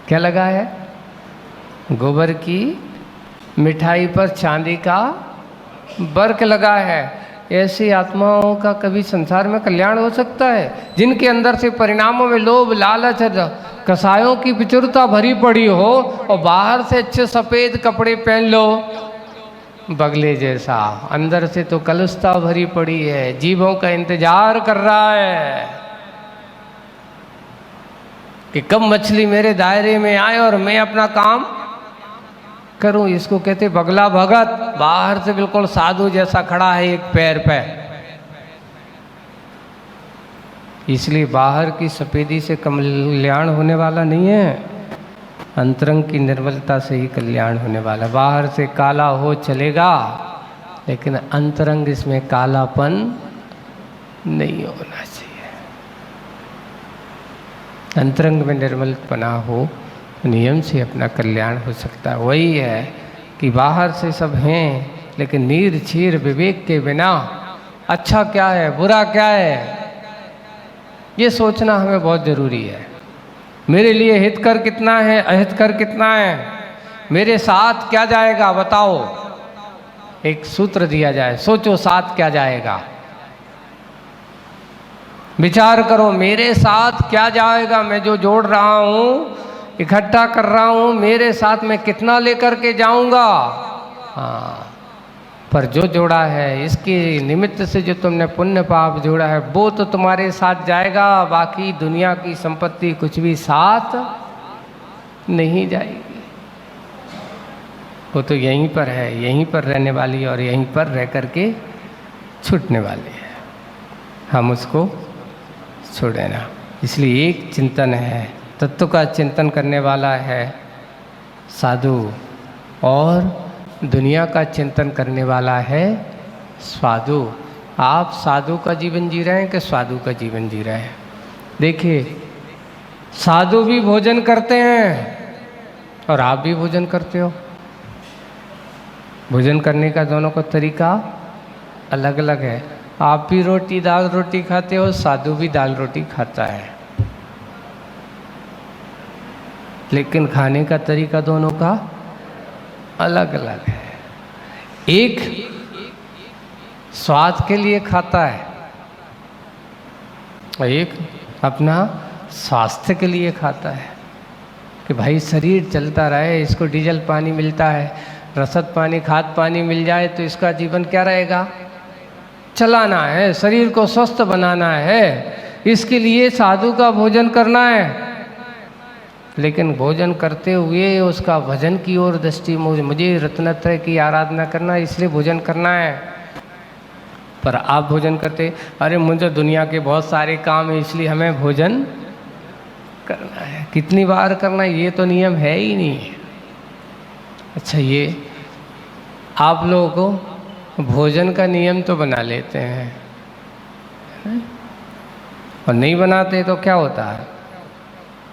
क्या लगा है? गोबर की मिठाई पर चांदी का वर्क लगा है। ऐसी आत्माओं का कभी संसार में कल्याण हो सकता है जिनके अंदर से परिणामों में लोभ, लालच, कसायों की विचुरता भरी पड़ी हो, और बाहर से अच्छे सफ़ेद कपड़े पहन लो बगले जैसा, अंदर से तो कलुषता भरी पड़ी है, जीवों का इंतजार कर रहा है कि कब मछली मेरे दायरे में आए और मैं अपना काम करूं। इसको कहते बगला भगत। बाहर से बिल्कुल साधु जैसा खड़ा है एक पैर पे। इसलिए बाहर की सफेदी से कल्याण होने वाला नहीं है, अंतरंग की निर्मलता से ही कल्याण होने वाला। बाहर से काला हो चलेगा, लेकिन अंतरंग इसमें कालापन नहीं होना चाहिए। अंतरंग में निर्मलपना हो, नियम से अपना कल्याण हो सकता है। वही है कि बाहर से सब हैं, लेकिन नीर छीर विवेक के बिना अच्छा क्या है, बुरा क्या है, ये सोचना हमें बहुत ज़रूरी है। मेरे लिए हितकर कितना है, अहितकर कितना है, मेरे साथ क्या जाएगा बताओ। एक सूत्र दिया जाए, सोचो साथ क्या जाएगा, विचार करो मेरे साथ क्या जाएगा। मैं जो जोड़ रहा हूँ, इकट्ठा कर रहा हूँ, मेरे साथ मैं कितना लेकर के जाऊंगा। हाँ, पर जो जोड़ा है, इसके निमित्त से जो तुमने पुण्य पाप जोड़ा है, वो तो तुम्हारे साथ जाएगा। बाकी दुनिया की संपत्ति कुछ भी साथ नहीं जाएगी। वो तो यहीं पर है, यहीं पर रहने वाली और यहीं पर रह करके छूटने वाली है। हम उसको छोड़े ना। इसलिए एक चिंतन है, तत्व का चिंतन करने वाला है साधु, और दुनिया का चिंतन करने वाला है साधु। आप साधु का जीवन जी रहे हैं कि साधु का जीवन जी रहे हैं? देखिए, साधु भी भोजन करते हैं और आप भी भोजन करते हो। भोजन करने का दोनों का तरीका अलग अलग है। आप भी रोटी दाल रोटी खाते हो, साधु भी दाल रोटी खाता है, लेकिन खाने का तरीका दोनों का अलग अलग है। एक स्वाद के लिए खाता है और एक अपना स्वास्थ्य के लिए खाता है, कि भाई शरीर चलता रहे, इसको डीजल पानी मिलता है, रसद पानी, खाद पानी मिल जाए तो इसका जीवन क्या रहेगा, चलाना है, शरीर को स्वस्थ बनाना है, इसके लिए साधु का भोजन करना है। लेकिन भोजन करते हुए उसका भजन की ओर दृष्टि, मुझे रत्नत्रय की आराधना करना, इसलिए भोजन करना है। पर आप भोजन करते, अरे मुझे दुनिया के बहुत सारे काम है इसलिए हमें भोजन करना है। कितनी बार करना है, ये तो नियम है ही नहीं। अच्छा, ये आप लोगों को भोजन का नियम तो बना लेते हैं और नहीं बनाते तो क्या होता है,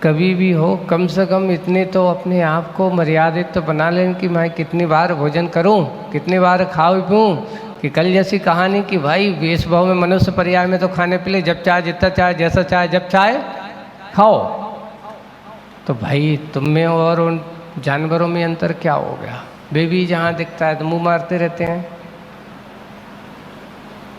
कभी भी हो कम से कम इतने तो अपने आप को मर्यादित तो बना लें कि मैं कितनी बार भोजन करूं, कितनी बार खाऊं पीऊं। कि कल जैसी कहानी कि भाई वेश भाव में मनुष्य पर्याय में तो खाने पीले, जब चाहे जितना चाहे जैसा चाहे जब चाहे खाओ। तो भाई तुम में और उन जानवरों में अंतर क्या हो गया? वे भी जहाँ दिखता है तो मुंह मारते रहते हैं।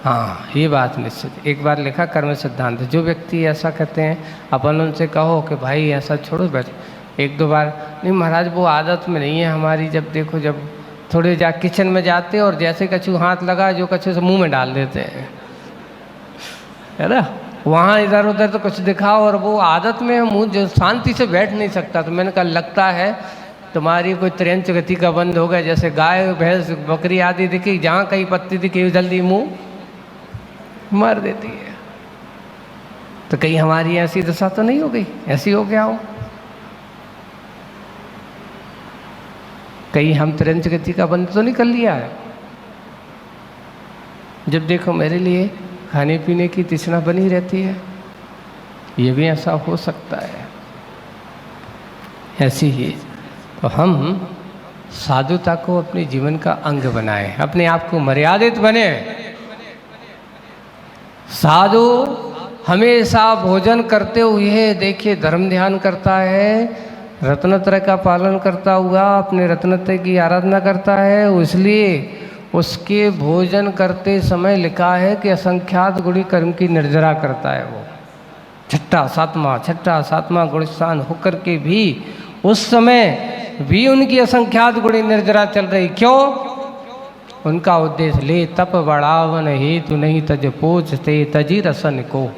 हाँ, ये बात निश्चित। एक बार लिखा कर्म सिद्धांत, जो व्यक्ति ऐसा कहते हैं अपन उनसे कहो कि भाई ऐसा छोड़ो, बैठ एक दो बार, नहीं महाराज वो आदत में नहीं है हमारी। जब देखो, जब थोड़े जा किचन में जाते और जैसे कछु हाथ लगा, जो कछु से मुंह में डाल देते हैं, है ना। वहाँ इधर उधर तो कुछ दिखाओ और वो आदत में मुँह जो शांति से बैठ नहीं सकता। तो मैंने कहा लगता है तुम्हारी कोई त्रेंच गति का बंद हो गया। जैसे गाय भैंस बकरी आदि दिखी, जहाँ कहीं पत्ती दिखी जल्दी मुँह मार देती है। तो कहीं हमारी ऐसी दशा तो नहीं हो गई, ऐसी हो गया हो? कहीं हम त्रेंच गति का बंद तो नहीं कर लिया है? जब देखो मेरे लिए खाने पीने की तृष्णा बनी रहती है, ये भी ऐसा हो सकता है। ऐसी ही तो हम साधुता को अपने जीवन का अंग बनाए, अपने आप को मर्यादित बने। साधु हमेशा भोजन करते हुए देखिए धर्म ध्यान करता है, रत्नत्रय का पालन करता हुआ अपने रत्नत्रय की आराधना करता है, इसलिए उसके भोजन करते समय लिखा है कि असंख्यात गुणी कर्म की निर्जरा करता है वो। छठा सातवां गुणस्थान होकर के भी उस समय भी उनकी असंख्यात गुणी निर्जरा चल रही। क्यों? उनका उद्देश्य ले तप बढ़ावन हेतु नहीं तज पोछते तजी रसन को।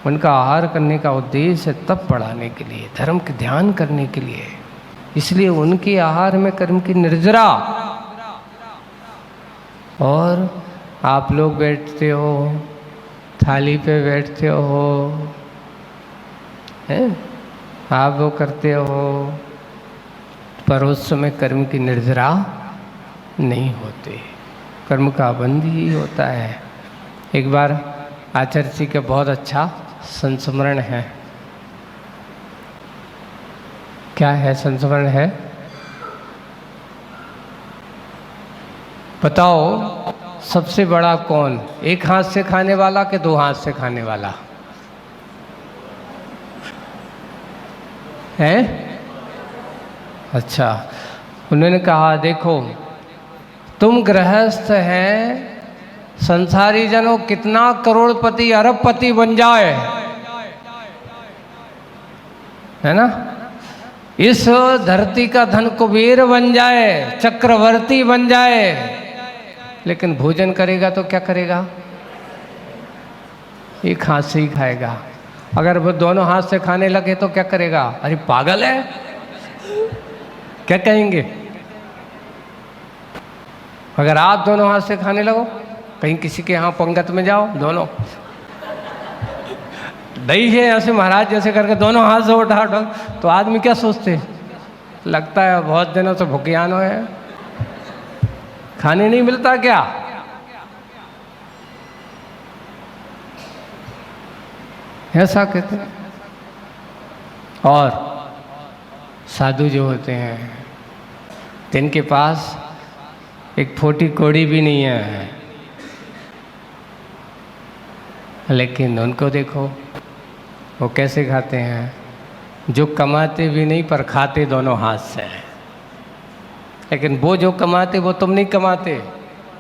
उनका आहार करने का उद्देश्य तप बढ़ाने के लिए, धर्म के ध्यान करने के लिए, इसलिए उनके आहार में कर्म की निर्जरा। और आप लोग बैठते हो, थाली पे बैठते हो, हैं? आप वो करते हो, पर उस समय कर्म की निर्जरा नहीं होती, कर्म का बंद ही होता है। एक बार आचार्य जी का बहुत अच्छा संस्मरण है। क्या है संस्मरण है? बताओ, सबसे बड़ा कौन? एक हाथ से खाने वाला कि दो हाथ से खाने वाला है? अच्छा, उन्होंने कहा देखो तुम गृहस्थ हैं, संसारी जनों कितना करोड़पति अरबपति बन जाए, है ना, इस धरती का धन कुबेर बन जाए, चक्रवर्ती बन जाए, लेकिन भोजन करेगा तो क्या करेगा? एक हाथ से ही खाएगा। अगर वो दोनों हाथ से खाने लगे तो क्या करेगा? अरे पागल है, क्या कहेंगे? अगर आप दोनों हाथ से खाने लगो, कहीं किसी के यहाँ पंगत में जाओ, दोनों दही है ऐसे महाराज जैसे करके दोनों हाथ से उठा उठा, तो आदमी क्या सोचते? लगता है बहुत दिनों से भूखियान हो है, खाने नहीं मिलता क्या? ऐसा कहते हैं। और साधु जो होते हैं जिनके पास एक फोटी कोड़ी भी नहीं है, लेकिन उनको देखो वो कैसे खाते हैं, जो कमाते भी नहीं पर खाते दोनों हाथ से हैं। लेकिन वो जो कमाते वो तुम नहीं कमाते,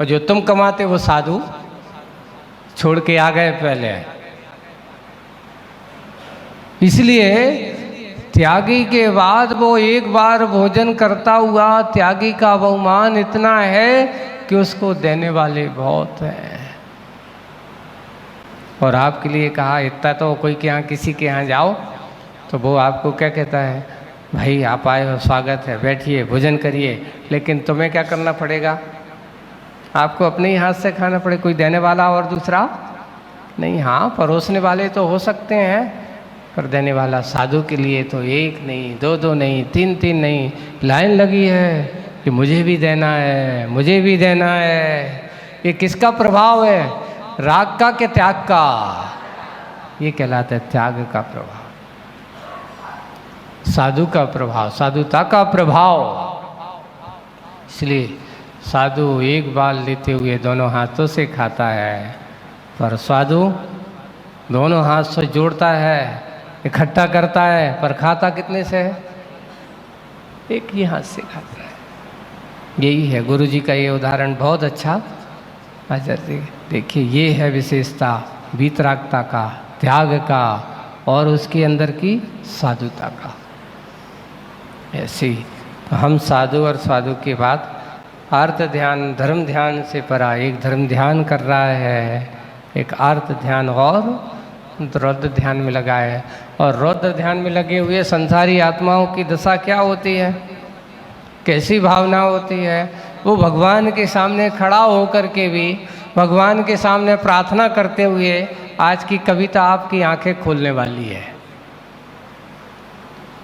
और जो तुम कमाते वो साधु छोड़ के आ गए पहले। इसलिए त्यागी के बाद वो एक बार भोजन करता हुआ त्यागी का बहुमान इतना है कि उसको देने वाले बहुत हैं। और आपके लिए कहा इतना तो कोई के यहाँ किसी के यहाँ जाओ तो वो आपको क्या कहता है, भाई आप आए हो, स्वागत है, बैठिए, भोजन करिए, लेकिन तुम्हें क्या करना पड़ेगा? आपको अपने ही हाथ से खाना पड़े, कोई देने वाला और दूसरा नहीं। हाँ, परोसने वाले तो हो सकते हैं, पर देने वाला साधु के लिए तो एक नहीं, दो दो नहीं, तीन तीन नहीं, लाइन लगी है कि मुझे भी देना है, मुझे भी देना है। ये किसका प्रभाव है? राग का कि त्याग का? ये कहलाता है त्याग का प्रभाव, साधु का प्रभाव, साधुता का प्रभाव। इसलिए साधु एक बाल लेते हुए दोनों हाथों से खाता है, पर साधु दोनों हाथ से जोड़ता है, इकट्ठा करता है, पर खाता कितने से है? एक ही हाथ से खाता है। यही है गुरु जी का ये उदाहरण बहुत अच्छा। आचार्य देखिए, ये है विशेषता वीतरागता का, त्याग का, और उसके अंदर की साधुता का। ऐसे ही हम साधु और साधु के बाद आर्त ध्यान, धर्म ध्यान से परा एक धर्म ध्यान कर रहा है, एक आर्त ध्यान और रौद्र ध्यान में लगा है। और रौद्र ध्यान में लगे हुए संसारी आत्माओं की दशा क्या होती है, कैसी भावना होती है? वो भगवान के सामने खड़ा होकर के भी, भगवान के सामने प्रार्थना करते हुए आज की कविता आपकी आंखें खोलने वाली है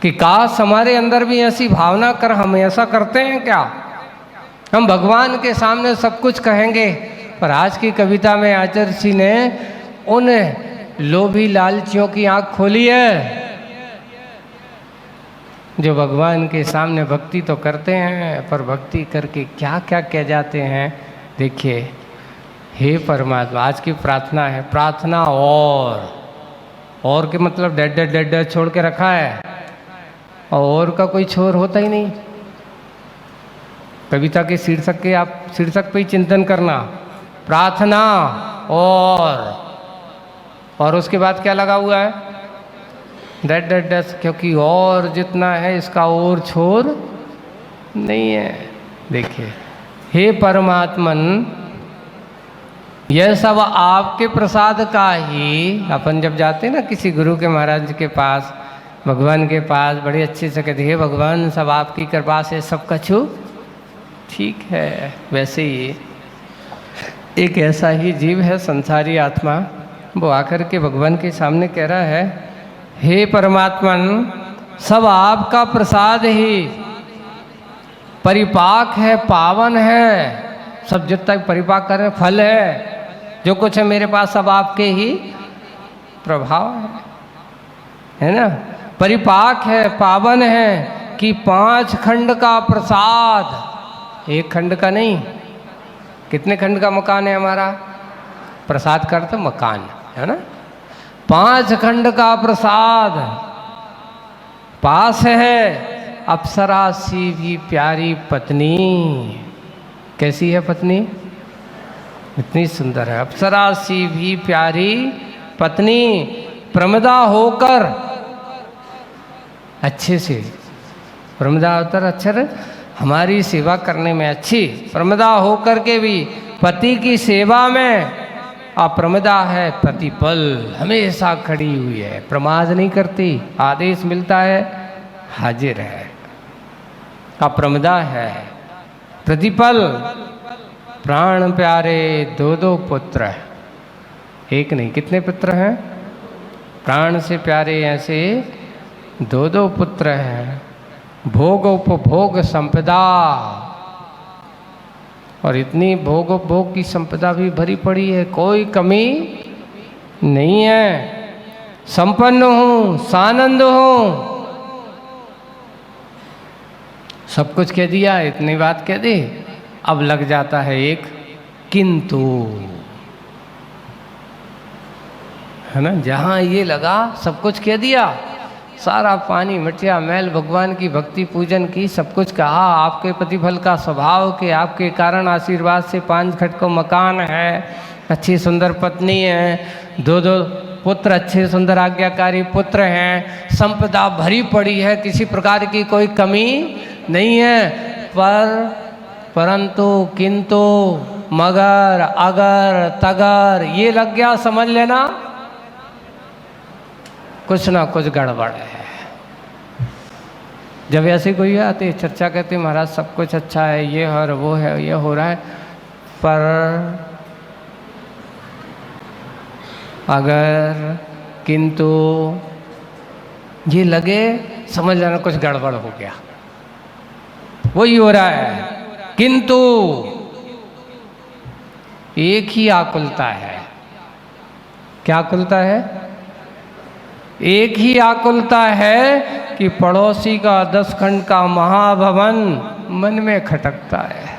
कि काश हमारे अंदर भी ऐसी भावना कर, हम ऐसा करते हैं क्या? हम भगवान के सामने सब कुछ कहेंगे, पर आज की कविता में आचार्य जी ने उन लोभी लालचियों की आंख खोली है जो भगवान के सामने भक्ति तो करते हैं, पर भक्ति करके क्या क्या कह जाते हैं। देखिए, हे परमात्मा, आज की प्रार्थना है, प्रार्थना और के मतलब डेड छोड़ के रखा है, और का कोई छोर होता ही नहीं। कविता के शीर्षक के आप शीर्षक पे ही चिंतन करना, प्रार्थना और उसके बाद क्या लगा हुआ है, दैट, क्योंकि और जितना है इसका और छोर नहीं है। देखिए, हे परमात्मन, यह सब आपके प्रसाद का ही। अपन जब जाते हैं ना किसी गुरु के महाराज के पास, भगवान के पास, बड़े अच्छे से कहते, हे भगवान, सब आपकी कृपा से सब कछु ठीक है। वैसे ही एक ऐसा ही जीव है, संसारी आत्मा, वो आकर के भगवान के सामने कह रहा है, हे परमात्मन, सब आपका प्रसाद ही परिपाक है, पावन है। सब जितना परिपाक कर फल है, जो कुछ है मेरे पास सब आपके ही प्रभाव है ना। परिपाक है, पावन है कि 5 खंड का प्रसाद, एक खंड का नहीं। कितने खंड का मकान है हमारा? प्रसाद का अर्थ मकान है ना। 5 खंड का प्रसाद पास है। अप्सरा सी भी प्यारी पत्नी। कैसी है पत्नी? इतनी सुंदर है। अप्सरा सी भी प्यारी पत्नी, प्रमदा होकर, अच्छे से, प्रमदा होकर अक्षर हमारी सेवा करने में अच्छी, प्रमदा होकर के भी पति की सेवा में अप्रमदा है, प्रतिपल हमेशा खड़ी हुई है, प्रमाद नहीं करती, आदेश मिलता है हाजिर है, अप्रमदा है, प्रतिपल। प्राण प्यारे 2 पुत्र, एक नहीं कितने पुत्र हैं? प्राण से प्यारे ऐसे 2 पुत्र हैं। भोग उपभोग संपदा, और इतनी भोग उपभोग की संपदा भी भरी पड़ी है, कोई कमी नहीं है। संपन्न हूँ, सानंद हूँ, सब कुछ कह दिया, इतनी बात कह दी। अब लग जाता है एक किंतु, है ना। जहाँ ये लगा सब कुछ कह दिया, सारा पानी मटिया मैल, भगवान की भक्ति पूजन की, सब कुछ कहा, आपके प्रतिफल का स्वभाव के आपके कारण आशीर्वाद से 5 खंड को मकान है, अच्छी सुंदर पत्नी है, 2 पुत्र अच्छे सुंदर आज्ञाकारी पुत्र हैं, संपदा भरी पड़ी है, किसी प्रकार की कोई कमी नहीं है। परंतु किंतु मगर अगर तगर ये लग गया, समझ लेना कुछ ना कुछ गड़बड़ है। जब ऐसे कोई आते चर्चा करते, महाराज सब कुछ अच्छा है, ये और वो है, ये हो रहा है, पर अगर किंतु ये लगे, समझ लेना कुछ गड़बड़ हो गया। वही हो रहा है। किंतु एक ही आकुलता है। क्या आकुलता है? एक ही आकुलता है कि पड़ोसी का 10 खंड का महाभवन मन में खटकता है।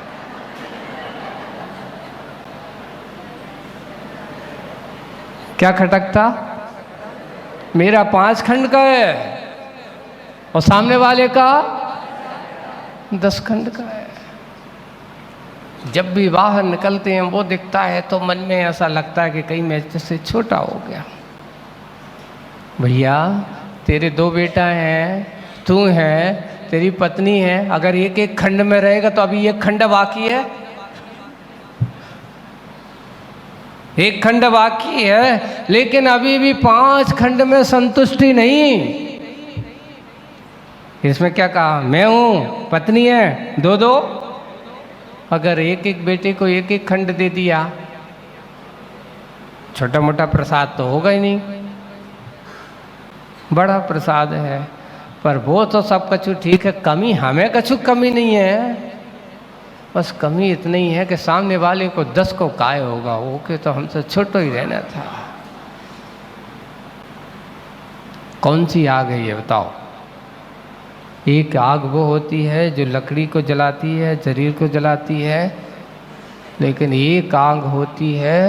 क्या खटकता? मेरा 5 खंड का है और सामने वाले का 10 खंड का है। जब भी बाहर निकलते हैं वो दिखता है तो मन में ऐसा लगता है कि कहीं मैं इससे छोटा हो गया। भैया तेरे 2 बेटा हैं, तू है, तेरी पत्नी है, अगर एक एक खंड में रहेगा तो अभी एक खंड बाकी है, एक खंड बाकी है, लेकिन अभी भी 5 खंड में संतुष्टि नहीं। इसमें क्या कहा? मैं हूं, पत्नी है, 2-2, अगर एक एक बेटे को एक एक खंड दे दिया, छोटा मोटा प्रसाद तो होगा ही नहीं, बड़ा प्रसाद है, पर वो तो सब कछु ठीक है, कमी हमें कछु कमी नहीं है। बस कमी इतनी ही है कि सामने वाले को 10 को काय होगा, ओके तो हमसे छोटा ही रहना था। कौन सी आग है ये बताओ? एक आग वो होती है जो लकड़ी को जलाती है, शरीर को जलाती है, लेकिन एक आग होती है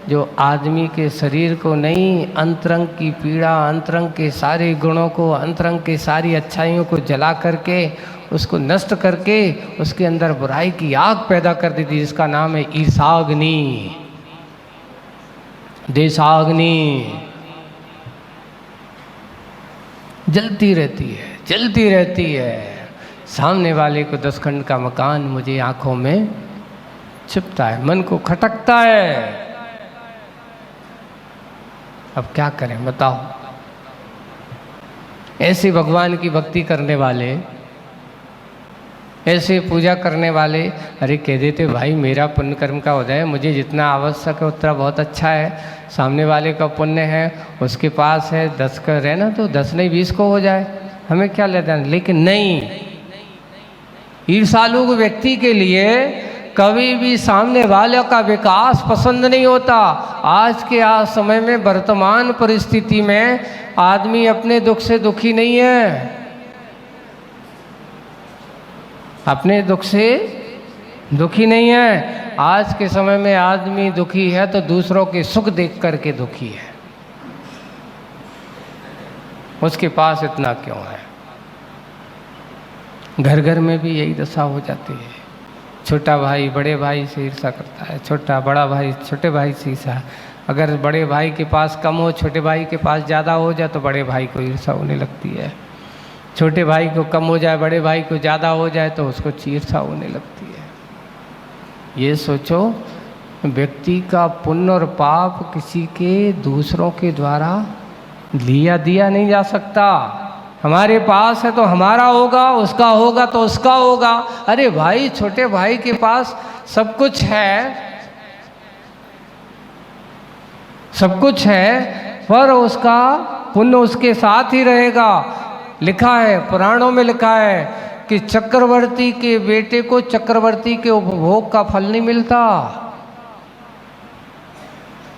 जो आदमी के शरीर को नहीं, अंतरंग की पीड़ा, अंतरंग के सारे गुणों को, अंतरंग के सारी अच्छाइयों को जला करके, उसको नष्ट करके उसके अंदर बुराई की आग पैदा कर देती, जिसका नाम है ईर्षाग्नि, देशाग्नि। जलती रहती है, जलती रहती है। सामने वाले को 10 खंड का मकान मुझे आंखों में छिपता है, मन को खटकता है। अब क्या करें बताओ? ऐसे भगवान की भक्ति करने वाले, ऐसे पूजा करने वाले, अरे कह देते भाई मेरा पुण्य कर्म का हो जाए, मुझे जितना आवश्यक है उतना बहुत अच्छा है, सामने वाले का पुण्य है, उसके पास है 10 का रहना तो 10 नहीं 20 को हो जाए, हमें क्या लेना। लेकिन नहीं, ईर्षालु व्यक्ति के लिए कभी भी सामने वाले का विकास पसंद नहीं होता। आज के समय में, वर्तमान परिस्थिति में आदमी अपने दुख से दुखी नहीं है, अपने दुख से दुखी नहीं है। आज के समय में आदमी दुखी है तो दूसरों के सुख देख करके दुखी है, उसके पास इतना क्यों है। घर घर में भी यही दशा हो जाती है। छोटा भाई बड़े भाई से ईर्षा करता है, छोटा बड़ा भाई छोटे भाई से ईर्षा। अगर बड़े भाई के पास कम हो, छोटे भाई के पास ज़्यादा हो जाए तो बड़े भाई को ईर्षा होने लगती है। छोटे भाई को कम हो जाए, बड़े भाई को ज़्यादा हो जाए तो उसको ईर्षा होने लगती है। ये सोचो, व्यक्ति का पुण्य और पाप किसी के दूसरों के द्वारा दिया नहीं जा सकता। हमारे पास है तो हमारा होगा, उसका होगा तो उसका होगा। अरे भाई, छोटे भाई के पास सब कुछ है, सब कुछ है, पर उसका पुण्य उसके साथ ही रहेगा। लिखा है, पुराणों में लिखा है कि चक्रवर्ती के बेटे को चक्रवर्ती के उपभोग का फल नहीं मिलता।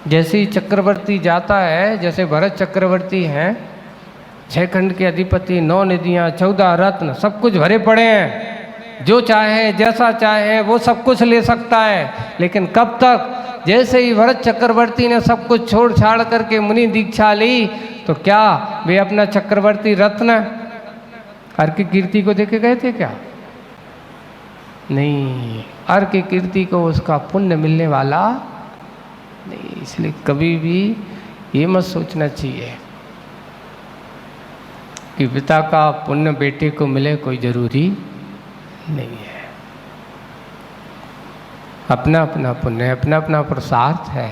जैसे ही चक्रवर्ती जाता है, जैसे भरत चक्रवर्ती हैं, 6 खंड के अधिपति, 9 निधियाँ, 14 रत्न, सब कुछ भरे पड़े हैं, जो चाहे जैसा चाहे वो सब कुछ ले सकता है। लेकिन कब तक? जैसे ही भरत चक्रवर्ती ने सब कुछ छोड़ छाड़ करके मुनि दीक्षा ली, तो क्या वे अपना चक्रवर्ती रत्न हर की कीर्ति को देखे गए थे क्या? नहीं, हर की कीर्ति को उसका पुण्य मिलने वाला नहीं। इसलिए कभी भी ये मत सोचना चाहिए कि पिता का पुण्य बेटे को मिले, कोई जरूरी नहीं है। अपना अपना पुण्य, अपना अपना पुरुषार्थ है।